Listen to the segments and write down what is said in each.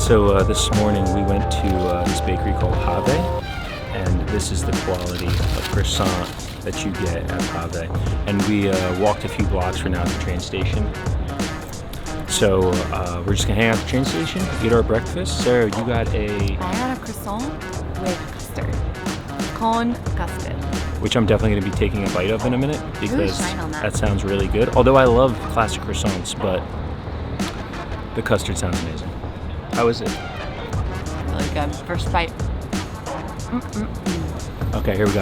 So this morning we went to this bakery called Pave, and this is the quality of croissant that you get at Pave. And we walked a few blocks from now at the train station. So we're just gonna hang out at the train station, eat our breakfast. Sarah, you got I got a croissant with custard. Corn custard. which I'm definitely gonna be taking a bite of in a minute because shine on that. that sounds really good. Although I love classic croissants, but the custard sounds amazing. How is it? Really good. First bite. Okay, here we go.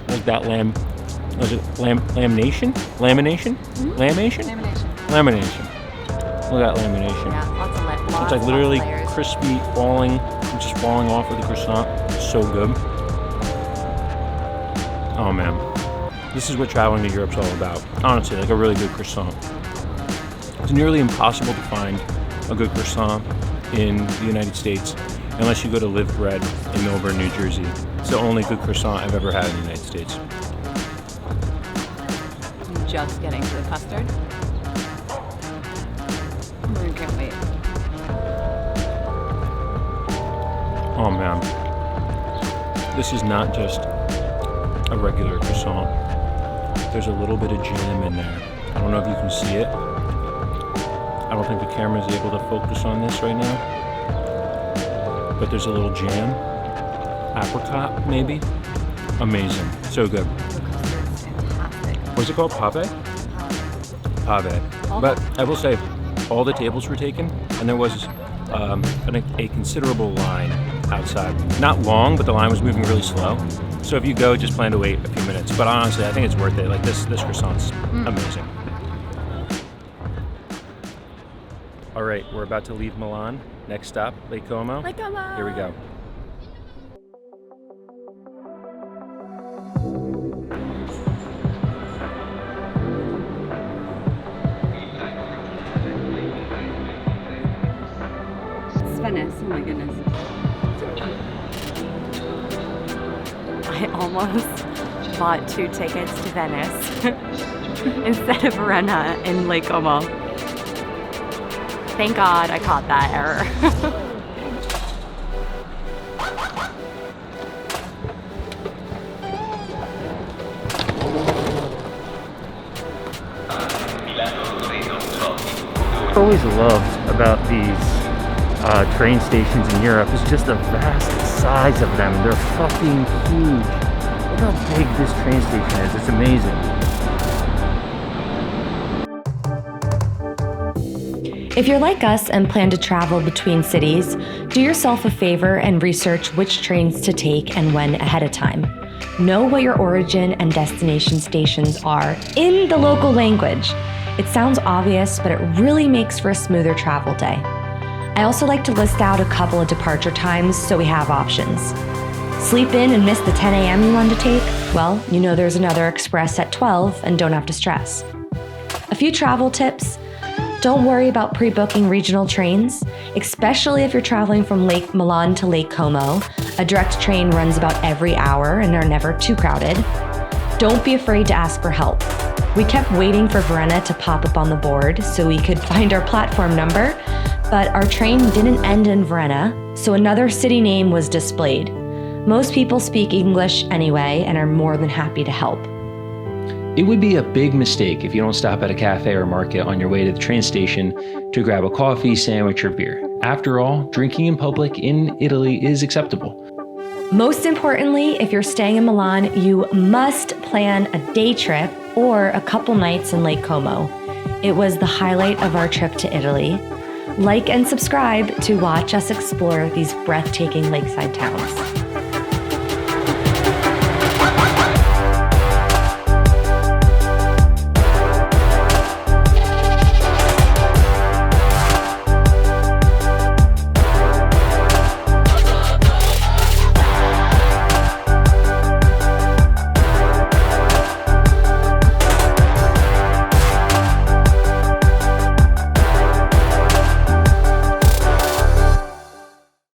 Like that lamb. Was it lamination? Lamination? Lamination. Look at that lamination. Yeah, lots of layers. It's like literally crispy, just falling off of the croissant. It's so good. Oh man. This is what traveling to Europe's all about. Honestly, like a really good croissant. It's nearly impossible to find a good croissant in the United States unless you go to Live Bread in Milburn, New Jersey. It's the only good croissant I've ever had in the United States. Just getting to the custard. I can't wait. Oh man. This is not just a regular croissant. There's a little bit of jam in there. I don't know if you can see it. I don't think the camera is able to focus on this right now. But there's a little jam. Apricot, maybe. Amazing. So good. Custard's fantastic. What's it called? Pave? Pave. But I will say, all the tables were taken, and there was a considerable line outside. Not long, but the line was moving really slow. So if you go, just plan to wait a few minutes. But honestly, I think it's worth it. Like this croissant's amazing. All right, we're about to leave Milan. Next stop, Lake Como. Lake Como. Here we go. It's Venice. Oh my goodness. I almost bought 2 tickets to Venice instead of Verona in Lake Como. Thank God I caught that error. I've always loved about these train stations in Europe is just the vast size of them. They're fucking huge. Look how big this train station is. It's amazing. If you're like us and plan to travel between cities, do yourself a favor and research which trains to take and when ahead of time. Know what your origin and destination stations are in the local language. It sounds obvious, but it really makes for a smoother travel day. I also like to list out a couple of departure times so we have options. Sleep in and miss the 10 a.m. you wanted to take? Well, you know there's another express at 12 and don't have to stress. A few travel tips. Don't worry about pre-booking regional trains, especially if you're traveling from Lake Milan to Lake Como. A direct train runs about every hour and are never too crowded. Don't be afraid to ask for help. We kept waiting for Verona to pop up on the board so we could find our platform number, but our train didn't end in Verona, so another city name was displayed. Most people speak English anyway and are more than happy to help. It would be a big mistake if you don't stop at a cafe or market on your way to the train station to grab a coffee, sandwich, or beer. After all, drinking in public in Italy is acceptable. Most importantly, if you're staying in Milan, you must plan a day trip or a couple nights in Lake Como. It was the highlight of our trip to Italy. Like and subscribe to watch us explore these breathtaking lakeside towns.